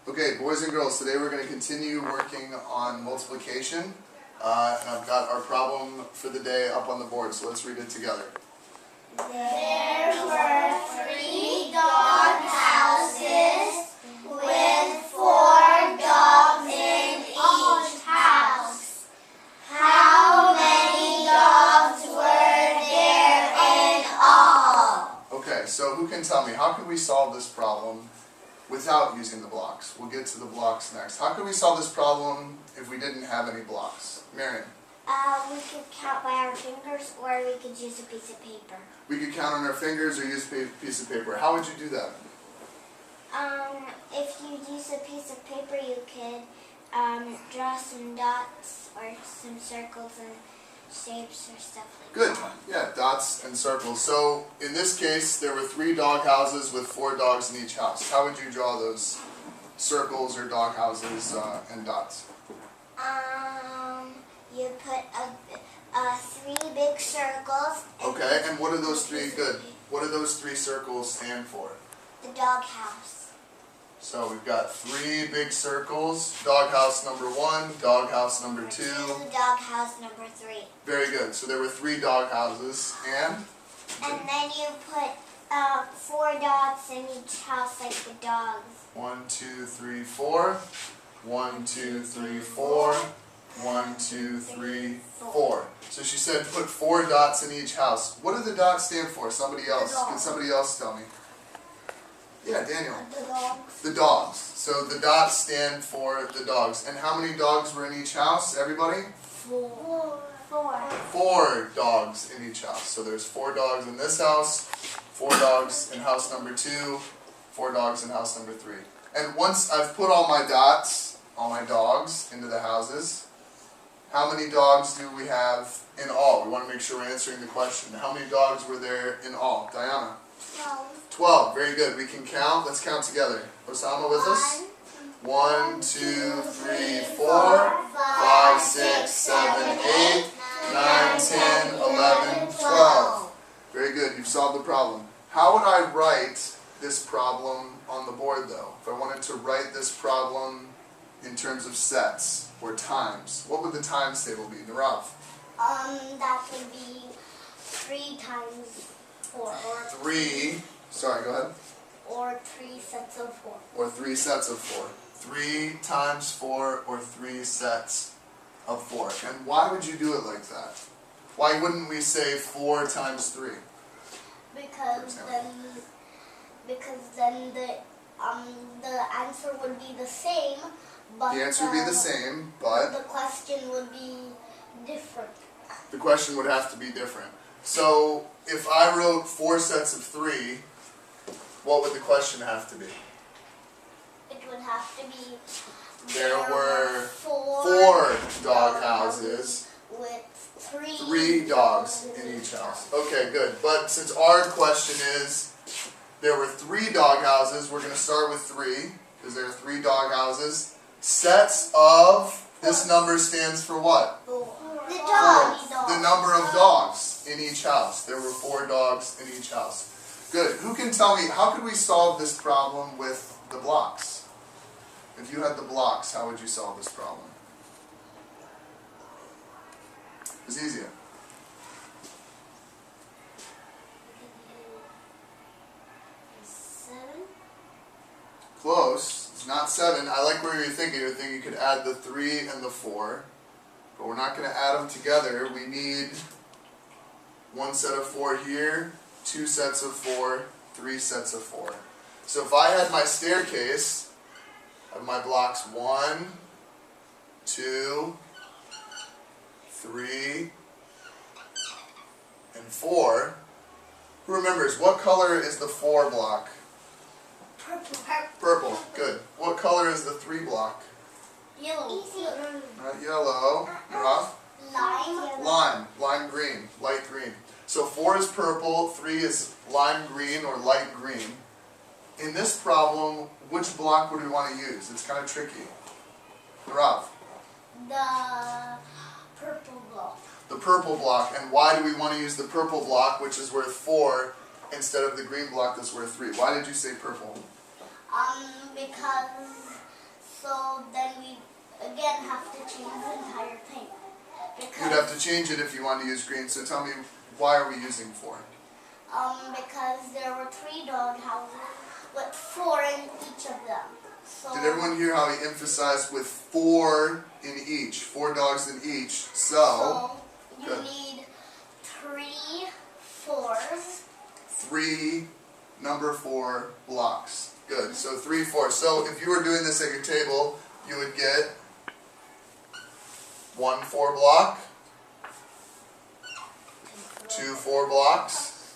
Okay, boys and girls, today we're going to continue working on multiplication. And I've got our problem for the day up on the board, so let's read it together. There were 3 dog houses with 4 dogs in each house. How many dogs were there in all? Okay, so who can tell me, how could we solve this problem without using the blocks? We'll get to the blocks next. How could we solve this problem if we didn't have any blocks? Marion? We could count by our fingers, or we could use a piece of paper. We could count on our fingers or use a piece of paper. How would you do that? If you use a piece of paper, you could draw some dots or some circles and shapes or stuff like Good. that. Yeah, dots and circles. So in this case, there were 3 dog houses with 4 dogs in each house. How would you draw those circles or dog houses and dots? You put 3 big circles. Okay, and what are those 3 good? What do those 3 circles stand for? The dog house. So we've got 3 big circles. Dog house number 1, dog house number 2. Dog house number 3. Very good. So there were 3 dog houses, and? And then you put 4 dots in each house like the dogs. 1, 2, 3, 4. 1, 2, 3, 4. 1, 2, 3, 4. So she said put 4 dots in each house. What do the dots stand for? Somebody else. Can somebody else tell me? Yeah, Daniel. The dogs. The dogs. So the dots stand for the dogs. And how many dogs were in each house? Everybody? 4. 4 dogs in each house. So there's 4 dogs in this house, 4 dogs in house number 2, 4 dogs in house number 3. And once I've put all my dots, all my dogs, into the houses, how many dogs do we have in all? We want to make sure we're answering the question. How many dogs were there in all? Diana? 12. Very good. We can count. Let's count together. Osama with us? 1, 2, 3, 4, 5, 6, 7, 8, 9, 10, 11, 12. Very good. You've solved the problem. How would I write this problem on the board, though? If I wanted to write this problem in terms of sets or times, what would the times table be? Narav? That would be 3 times 4. 3. Sorry, go ahead. Or 3 sets of 4. Or 3 sets of 4. 3 times 4 or 3 sets of 4. And why would you do it like that? Why wouldn't we say 4 times 3? Because then the answer would be the same, but The answer would be the same, but the question would be different. the question would have to be different. So if I wrote 4 sets of 3, what would the question have to be? It would have to be There were 4 dog houses with 3 dogs in each house. Okay, good. But since our question is there were 3 dog houses, we're going to start with 3 because there are 3 dog houses. Sets of, this number stands for what? The dogs. The number of dogs in each house. There were 4 dogs in each house. Good. Who can tell me, how could we solve this problem with the blocks? If you had the blocks, how would you solve this problem? It's easier. Close. It's not 7. I like where you're thinking. You're thinking you could add the 3 and the 4. But we're not going to add them together. We need 1 set of 4 here, 2 sets of 4, 3 sets of 4. So if I had my staircase of my blocks 1, 2, 3, and 4, who remembers what color is the 4 block? Purple. Good. What color is the 3 block? Yellow. Not yellow. Rough. Lime green. Light green. So 4 is purple, 3 is lime green or light green. In this problem, which block would we want to use? It's kind of tricky. Rav. The purple block. The purple block. And why do we want to use the purple block, which is worth 4, instead of the green block that's worth 3? Why did you say purple? Because So then we again have to change the entire thing. You'd have to change it if you want to use green. So tell me, why are we using 4? Because there were 3 dog houses with 4 in each of them. So Did everyone hear how he emphasized with 4 in each? 4 dogs in each. So you good. need 3 4s. 3 number 4 blocks. Good. So 3, 4. So if you were doing this at your table, you would get 1 4 block, 2 4 blocks,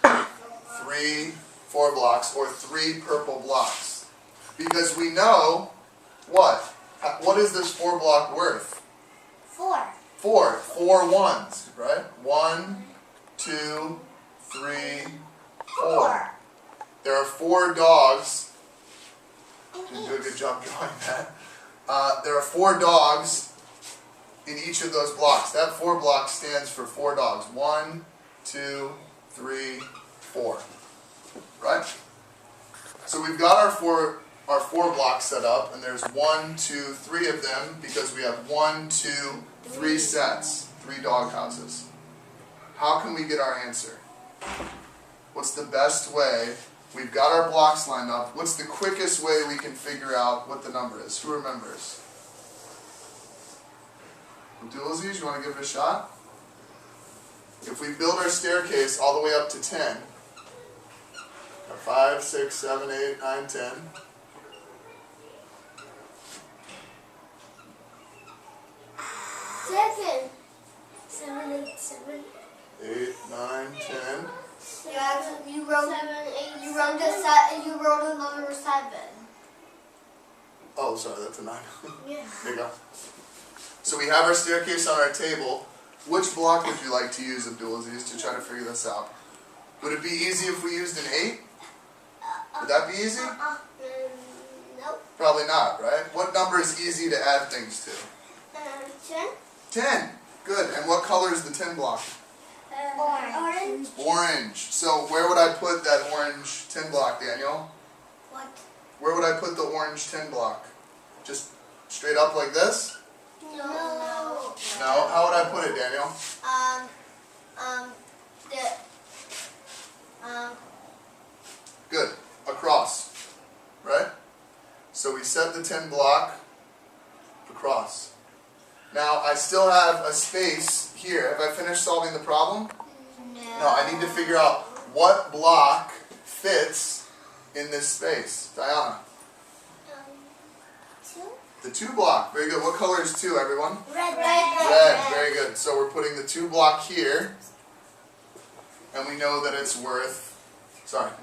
3 4 blocks, or 3 purple blocks. Because we know what? What is this 4 block worth? 4. 4 ones, right? 1, 2, 3, 4. There are 4 dogs. You do a good job drawing that. There are 4 dogs in each of those blocks. That 4 block stands for 4 dogs. 1, 2, 3, 4. Right? So we've got our 4 blocks set up, and there's 1, 2, 3 of them because we have 1, 2, 3 sets, 3 dog houses. How can we get our answer? What's the best way? We've got our blocks lined up. What's the quickest way we can figure out what the number is? Who remembers? Abdulaziz, you want to give it a shot? If we build our staircase all the way up to 10, 5, 6, 7, 8, 9, 10. Seven, 8, 7. 8, 9, 10. Yeah, you wrote 7, 8. You wrote a number 7. Oh, sorry, that's a 9. Yeah. There you go. So we have our staircase on our table. Which block would you like to use, Abdulaziz, to try to figure this out? Would it be easy if we used an 8? Would that be easy? Nope. Probably not, right? What number is easy to add things to? 10. 10. Good. And what color is the 10 block? Orange. Orange. So where would I put that orange 10 block, Daniel? What? Where would I put the orange 10 block? Just straight up like this? No. No? How would I put it, Daniel? Good. Across. Right? So we set the 10 block across. Now I still have a space here. Have I finished solving the problem? No, I need to figure out what block fits in this space. Diana. 2. The 2 block. Very good. What color is 2, everyone? Red. Red. Very good. So we're putting the 2 block here. And we know that it's worth,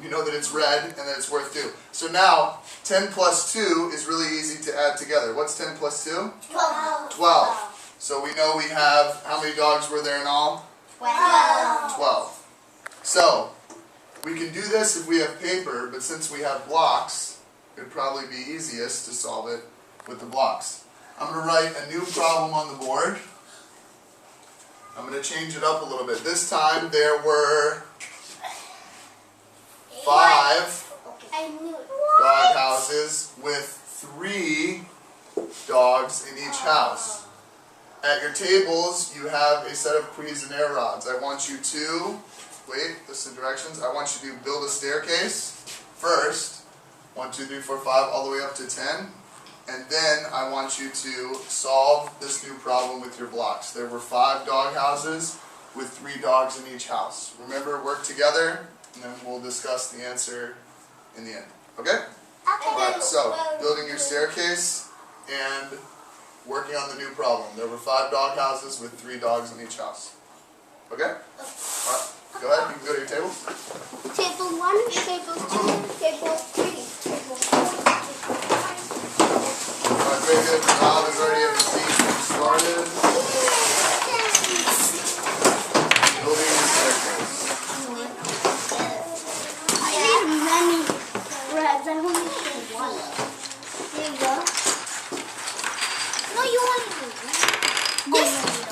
we know that it's red and that it's worth 2. So now, 10 plus 2 is really easy to add together. What's 10 plus 2? 12. 12. So we know we have, how many dogs were there in all? 12. So, we can do this if we have paper, but since we have blocks, it would probably be easiest to solve it with the blocks. I'm going to write a new problem on the board. I'm going to change it up a little bit. This time there were 5 dog houses with 3 dogs in each house. At your tables, you have a set of Cuisinart rods. I want you to, this is the directions. I want you to build a staircase first. 1, 2, 3, 4, 5, all the way up to 10. And then I want you to solve this new problem with your blocks. There were 5 dog houses with 3 dogs in each house. Remember, work together, and then we'll discuss the answer in the end. Okay? Alright, so building your staircase and working on the new problem. There were 5 dog houses with 3 dogs in each house. Okay? Alright, go ahead, you can go to your table. Table 1, table 2, table 3, table 4. Alright, very good. Rob is already at the seat and started building your staircase. I need many breads. I only need 1. Here you go. No, you want to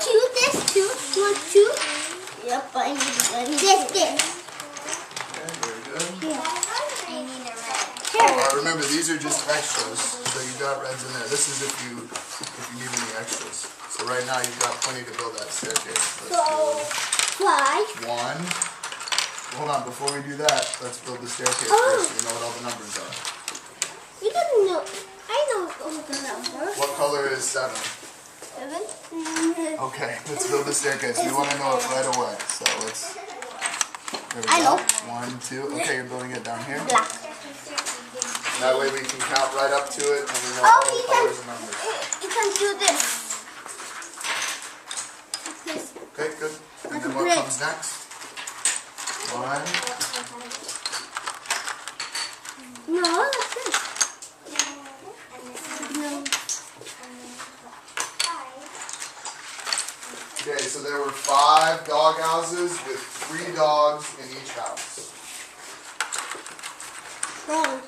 do this 2, you want 2? Yep, but I need this. Okay, very good. Here. I need a red. Alright, remember these are just extras. So you got reds in there. This is if you need any extras. So right now you've got plenty to build that staircase. Let's So, do 5. 1. Hold on, before we do that, let's build the staircase Oh. first so you know what all the numbers are. You don't know. I know all the numbers. What color is 7? 7. Okay, let's build the staircase. We want to know it right away. So let's. There we I go. know. 1, 2. Okay, you're building it down here. Black. That way we can count right up to it and we know Oh, all the you colors and numbers. You can do this. This. Okay, good. And Like then a what brick. comes next? 1. No, that's it. No. Okay, so there were 5 dog houses with 3 dogs in each house. Wrong.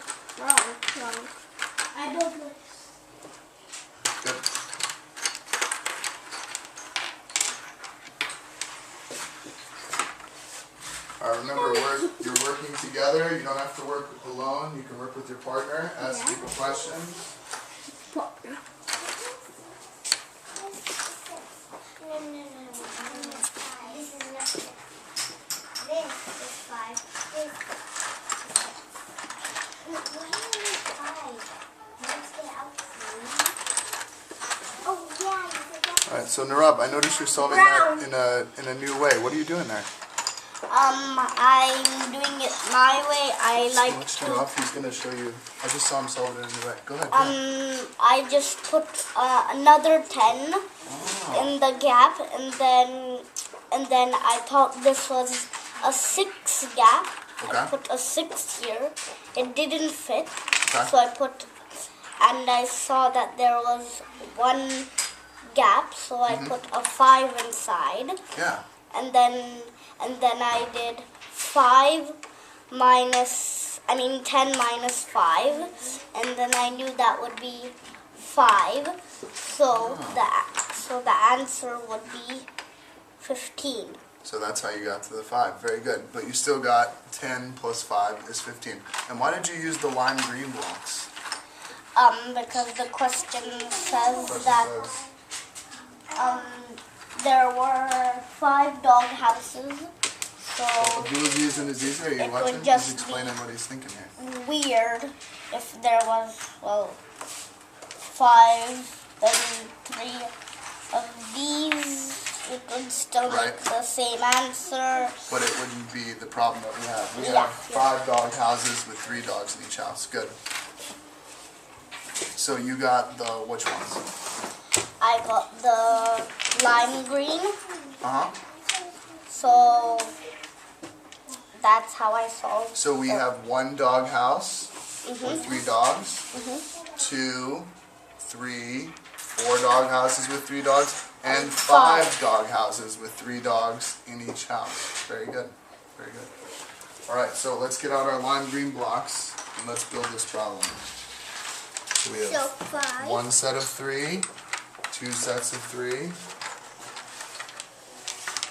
I don't know. Good. Remember, you're working together. You don't have to work alone. You can work with your partner. Ask people questions. No. This is nothing. This is 5. This. Why is 5? Let's get out. Oh yeah, you forgot. All right, so Narab, I noticed you're solving that in a new way. What are you doing there? I'm doing it my way. I like Watch to. Narab. He's gonna show you. I just saw him solve it in a new way. Go ahead. I just put another 10 in the gap, and then I thought this was a 6 gap. Okay. I put a 6 here. It didn't fit, Okay. so and I saw that there was 1 gap, so I put a 5 inside, Yeah. and then I did 10 minus 5, and then I knew that would be 5, so the answer would be 15. So that's how you got to the 5. Very good. But you still got 10 plus 5 is 15. And why did you use the lime green blocks? Because the question says Question that says, there were 5 dog houses, so Abdul's using his easy. Are you It would watching? just He's explaining what he's thinking here. weird if there was 5 and 3 of these. It would still Right. make the same answer. But it wouldn't be the problem that we have. We Yeah. have 5 dog houses with 3 dogs in each house. Good. So you got the which ones? I got the lime green, Uh-huh. so that's how I solved. So we have 1 dog house with 3 dogs. 2, 3, 4 dog houses with 3 dogs. And 5 dog houses with 3 dogs in each house. Very good. Very good. Alright, so let's get out our lime green blocks and let's build this problem. So we have 5. 1 set of 3, 2 sets of 3.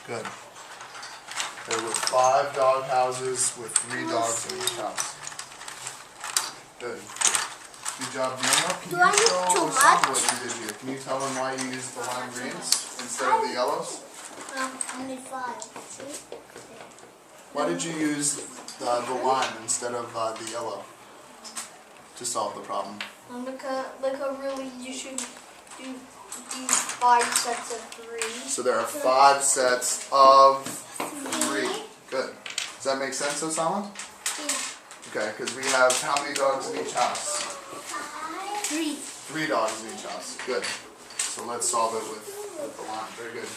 Good. There were 5 dog houses with 3 dogs in each house. Good. Good job, Daniel. Can Do you I need show too some much? what you did here? Can you tell them why you used the lime greens instead of the yellows? Only 5. See? Why did you use the lime instead of the yellow to solve the problem? Because really you should do 5 sets of 3. So there are 5 sets of 3. Good. Does that make sense, Osama? Okay, because we have how many dogs in each house? 3. 3 dogs in each house. Good. So let's solve it with the lime. Very good.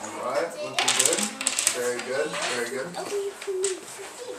Alright, looking good. Very good. Very good. Okay, you can do 15.